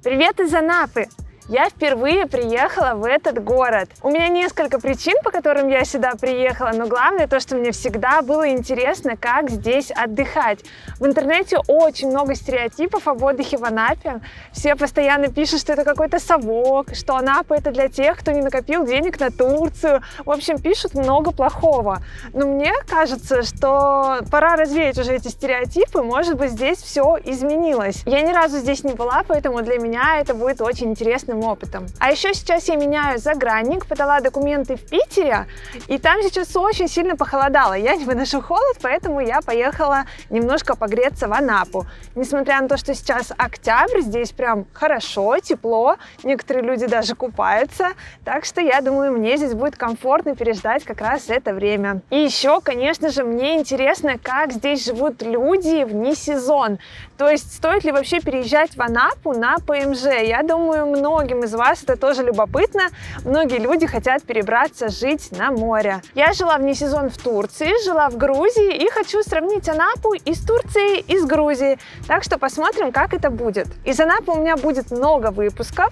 Привет из Анапы! Я впервые приехала в этот город. У меня несколько причин, по которым я сюда приехала, но главное то, что мне всегда было интересно, как здесь отдыхать. В интернете очень много стереотипов об отдыхе в Анапе. Все постоянно пишут, что это какой-то совок, что Анапа это для тех, кто не накопил денег на Турцию. В общем, пишут много плохого. Но мне кажется, что пора развеять уже эти стереотипы, может быть, здесь все изменилось. Я ни разу здесь не была, поэтому для меня это будет очень интересным опытом. А еще сейчас я меняю загранник, подала документы в Питере, и там сейчас очень сильно похолодало. Я не выношу холод, поэтому я поехала немножко погреться в Анапу. Несмотря на то, что сейчас октябрь, здесь прям хорошо, тепло, некоторые люди даже купаются, так что я думаю, мне здесь будет комфортно переждать как раз это время. И еще, конечно же, мне интересно, как здесь живут люди вне сезон. То есть, стоит ли вообще переезжать в Анапу на ПМЖ? Я думаю, многим из вас это тоже любопытно. Многие люди хотят перебраться жить на море. Я жила вне сезон в Турции, жила в Грузии и хочу сравнить Анапу и с Турцией, и с Грузией. Так что посмотрим, как это будет. Из Анапы у меня будет много выпусков.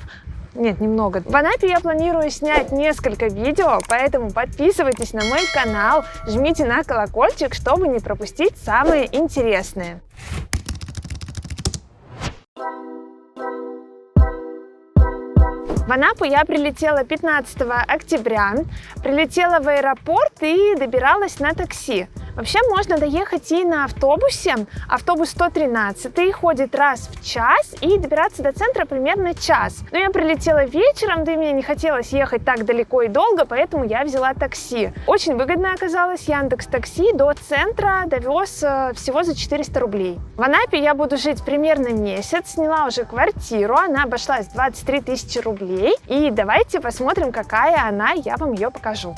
Нет, немного. В Анапе я планирую снять несколько видео, поэтому подписывайтесь на мой канал, жмите на колокольчик, чтобы не пропустить самые интересные. В Анапу я прилетела 15 октября, прилетела в аэропорт и добиралась на такси. Вообще можно доехать и на автобусе. Автобус 113 ходит раз в час и добираться до центра примерно час. Но я прилетела вечером, да и мне не хотелось ехать так далеко и долго, поэтому я взяла такси. Очень выгодно оказалось. Яндекс.Такси до центра довез всего за 400 рублей. В Анапе я буду жить примерно месяц, сняла уже квартиру, она обошлась 23 тысячи рублей. И давайте посмотрим, какая она, я вам ее покажу.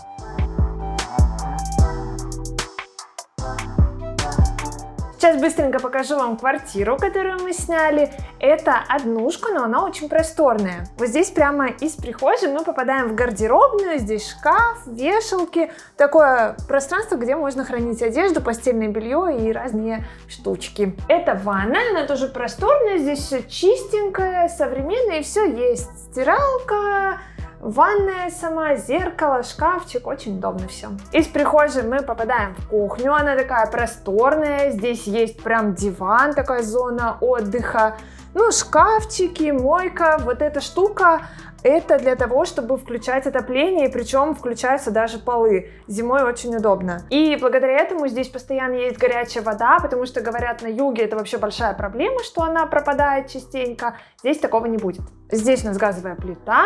Сейчас быстренько покажу вам квартиру, которую мы сняли. Это однушка, но она очень просторная. Вот здесь прямо из прихожей мы попадаем в гардеробную. Здесь шкаф, вешалки. Такое пространство, где можно хранить одежду, постельное белье и разные штучки. Это ванная, она тоже просторная. Здесь все чистенькое, современное, и все есть. Стиралка, ванная сама, зеркало, шкафчик, очень удобно все. Из прихожей мы попадаем в кухню, она такая просторная, здесь есть прям диван, такая зона отдыха, ну, шкафчики, мойка, вот эта штука. Это для того, чтобы включать отопление, и причем включаются даже полы. Зимой очень удобно. И благодаря этому здесь постоянно есть горячая вода, потому что, говорят, на юге это вообще большая проблема, что она пропадает частенько. Здесь такого не будет. Здесь у нас газовая плита,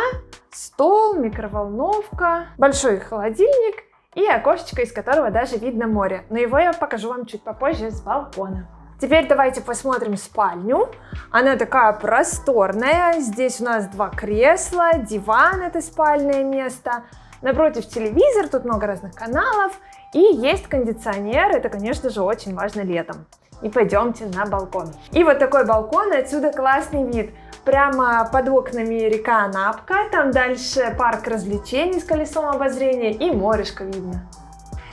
стол, микроволновка, большой холодильник и окошечко, из которого даже видно море. Но его я покажу вам чуть попозже с балкона. Теперь давайте посмотрим спальню. Она такая просторная. Здесь у нас два кресла, диван — это спальное место. Напротив телевизор, тут много разных каналов. И есть кондиционер, это, конечно же, очень важно летом. И пойдемте на балкон. И вот такой балкон, отсюда классный вид. Прямо под окнами река Анапка, там дальше парк развлечений с колесом обозрения и морешко видно.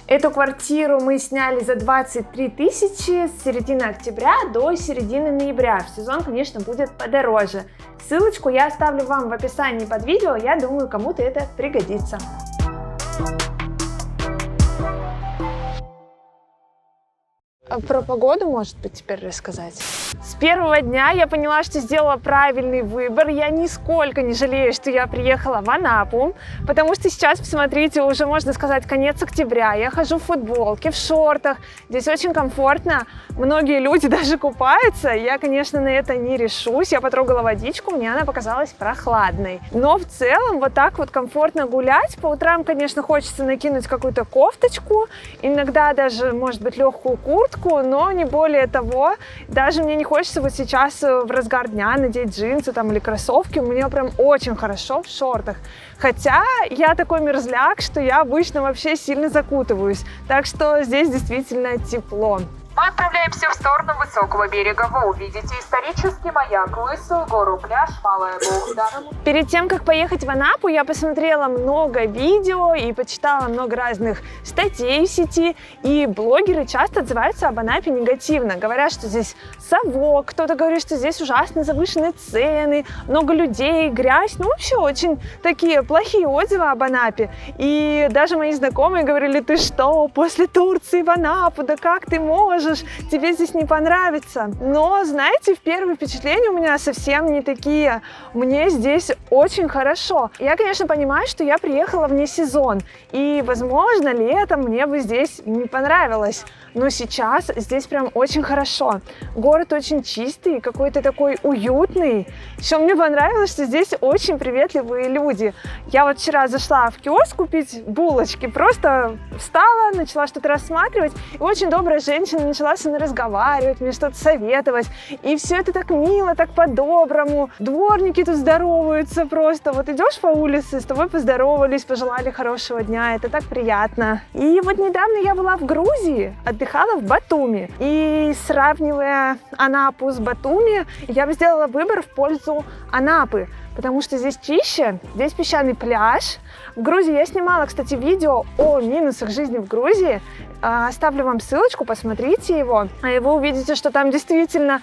Эту квартиру мы сняли за 23 тысячи с середины октября до середины ноября. В сезон, конечно, будет подороже. Ссылочку я оставлю вам в описании под видео, я думаю, кому-то это пригодится. А про погоду, может быть, теперь рассказать? С первого дня я поняла, что сделала правильный выбор. Я нисколько не жалею, что я приехала в Анапу, потому что сейчас, посмотрите, уже, можно сказать, конец октября. Я хожу в футболке, в шортах. Здесь очень комфортно. Многие люди даже купаются. Я, конечно, на это не решусь. Я потрогала водичку, мне она показалась прохладной. Но в целом вот так вот комфортно гулять. По утрам, конечно, хочется накинуть какую-то кофточку, иногда даже, может быть, легкую куртку, но не более того. Даже мне не хочется вот сейчас в разгар дня надеть джинсы там или кроссовки. Мне прям очень хорошо в шортах. Хотя я такой мерзляк, что я обычно вообще сильно закутываюсь. Так что здесь действительно тепло. Мы отправляемся в сторону высокого берега. Вы увидите исторический маяк, Лысую гору, пляж Малая Бухта. Перед тем, как поехать в Анапу, я посмотрела много видео и почитала много разных статей в сети. И блогеры часто отзываются об Анапе негативно. Говорят, что здесь совок, кто-то говорит, что здесь ужасно завышенные цены, много людей, грязь. Ну, вообще очень такие плохие отзывы об Анапе. И даже мои знакомые говорили: ты что, после Турции в Анапу, да как ты можешь? Тебе здесь не понравится. Но, знаете, в первые впечатления у меня совсем не такие. Мне здесь очень хорошо. Я, конечно, понимаю, что я приехала вне сезон. И, возможно, летом мне бы здесь не понравилось. Но сейчас здесь прям очень хорошо. Город очень чистый, какой-то такой уютный. Еще мне понравилось, что здесь очень приветливые люди. Я вот вчера зашла в киоск купить булочки. Просто встала, начала что-то рассматривать. И очень добрая женщина начала со мной разговаривать, мне что-то советовать. И все это так мило, так по-доброму. Дворники тут здороваются просто. Вот идешь по улице, с тобой поздоровались, пожелали хорошего дня. Это так приятно. И вот недавно я была в Грузии, отдыхала в Батуми. И сравнивая Анапу с Батуми, я бы сделала выбор в пользу Анапы. Потому что здесь чище, здесь песчаный пляж. В Грузии я снимала, кстати, видео о минусах жизни в Грузии. Оставлю вам ссылочку, посмотрите его. И вы увидите, что там действительно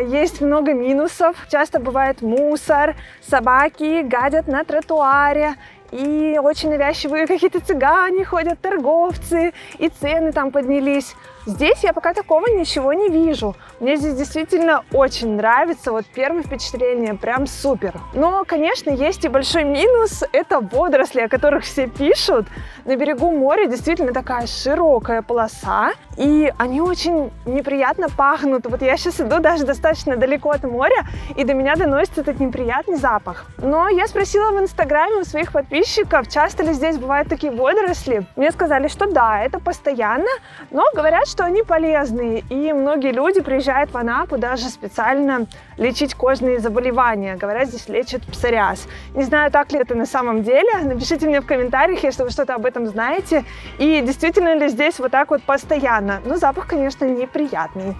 есть много минусов. Часто бывает мусор, собаки гадят на тротуаре. И очень навязчивые какие-то цыгане ходят, торговцы, и цены там поднялись. Здесь я пока такого ничего не вижу. Мне здесь действительно очень нравится, вот первое впечатление прям супер. Но, конечно, есть и большой минус, это водоросли, о которых все пишут. На берегу моря действительно такая широкая полоса, и они очень неприятно пахнут. Вот я сейчас иду даже достаточно далеко от моря, и до меня доносится этот неприятный запах. Но я спросила в Инстаграме у своих подписчиков, часто ли здесь бывают такие водоросли. Мне сказали, что да, это постоянно, но говорят, что они полезные, и многие люди приезжают в Анапу даже специально лечить кожные заболевания. Говорят, здесь лечат псориаз. Не знаю, так ли это на самом деле. Напишите мне в комментариях, если вы что-то об этом знаете. И действительно ли здесь вот так вот постоянно. Но запах, конечно, неприятный.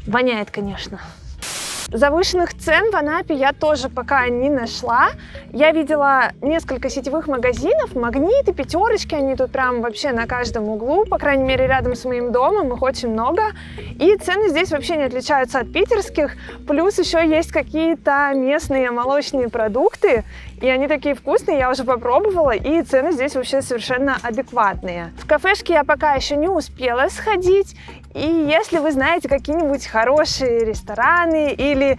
Воняет, конечно. Завышенных цен в Анапе я тоже пока не нашла. Я видела несколько сетевых магазинов, Магниты, Пятерочки, они тут прям вообще на каждом углу, по крайней мере рядом с моим домом, их очень много. И цены здесь вообще не отличаются от питерских, плюс еще есть какие-то местные молочные продукты, и они такие вкусные, я уже попробовала, и цены здесь вообще совершенно адекватные. В кафешки я пока еще не успела сходить, и если вы знаете какие-нибудь хорошие рестораны или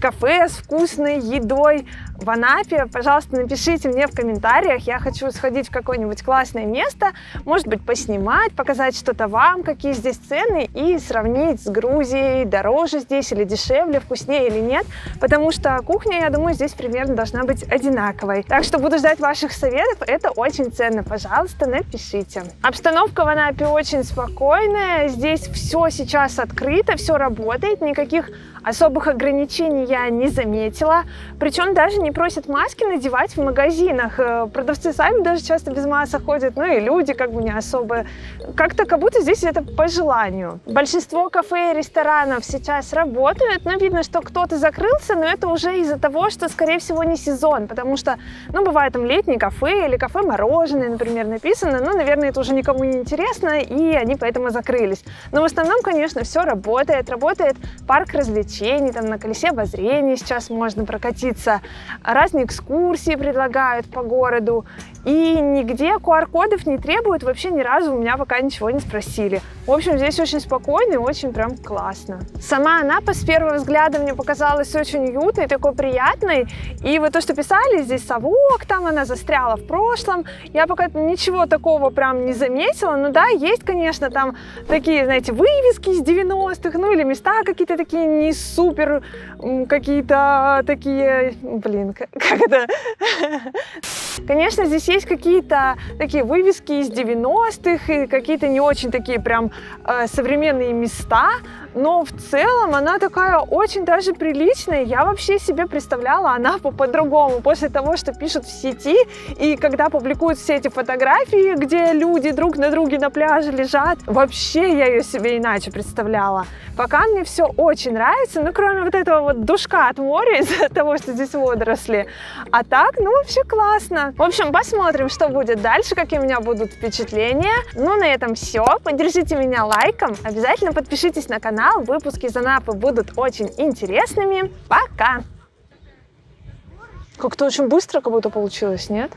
кафе с вкусной едой в Анапе, пожалуйста, напишите мне в комментариях. Я хочу сходить в какое-нибудь классное место, может быть, поснимать, показать что-то вам, какие здесь цены, и сравнить с Грузией, дороже здесь или дешевле, вкуснее или нет, потому что кухня, я думаю, здесь примерно должна быть одинаковой. Так что буду ждать ваших советов, это очень ценно, пожалуйста, напишите. Обстановка в Анапе очень спокойная, здесь все сейчас открыто, все работает, никаких особых ограничений я не заметила. Причем даже не просят маски надевать в магазинах. Продавцы сами даже часто без масок ходят, ну и люди как бы не особо. Как-то как будто здесь это по желанию. Большинство кафе и ресторанов сейчас работают, но видно, что кто-то закрылся, но это уже из-за того, что, скорее всего, не сезон, потому что, ну, бывает там летние кафе или кафе-мороженое, например, написано, но, наверное, это уже никому не интересно, и они поэтому закрылись. Но в основном, конечно, все работает. Работает парк развлечений, там на колесе обозрения сейчас можно прокатиться, разные экскурсии предлагают по городу, и нигде QR-кодов не требуют, вообще ни разу у меня пока ничего не спросили. В общем, здесь очень спокойно и очень прям классно. Сама Анапа с первого взгляда мне показалась очень уютной, такой приятной, и вот то, что писали, здесь совок, там она застряла в прошлом, я пока ничего такого прям не заметила, но да, есть, конечно, там такие, знаете, вывески из 90-х, ну или места какие-то такие не супер, какие-то такие, блин, как это? Конечно, здесь есть какие-то такие вывески из 90-х и какие-то не очень такие прям современные места, но в целом она такая очень даже приличная. Я вообще себе представляла Анапу по-другому, после того, что пишут в сети, и когда публикуют все эти фотографии, где люди друг на друге на пляже лежат, вообще я ее себе иначе представляла. Пока мне все очень нравится, ну, кроме вот этого вот душка от моря из-за того, что здесь водоросли. А так, ну, вообще классно. В общем, посмотрим, что будет дальше, какие у меня будут впечатления. Ну, на этом все. Поддержите меня лайком. Обязательно подпишитесь на канал. Выпуски из Анапы будут очень интересными. Пока! Как-то очень быстро как будто получилось, нет?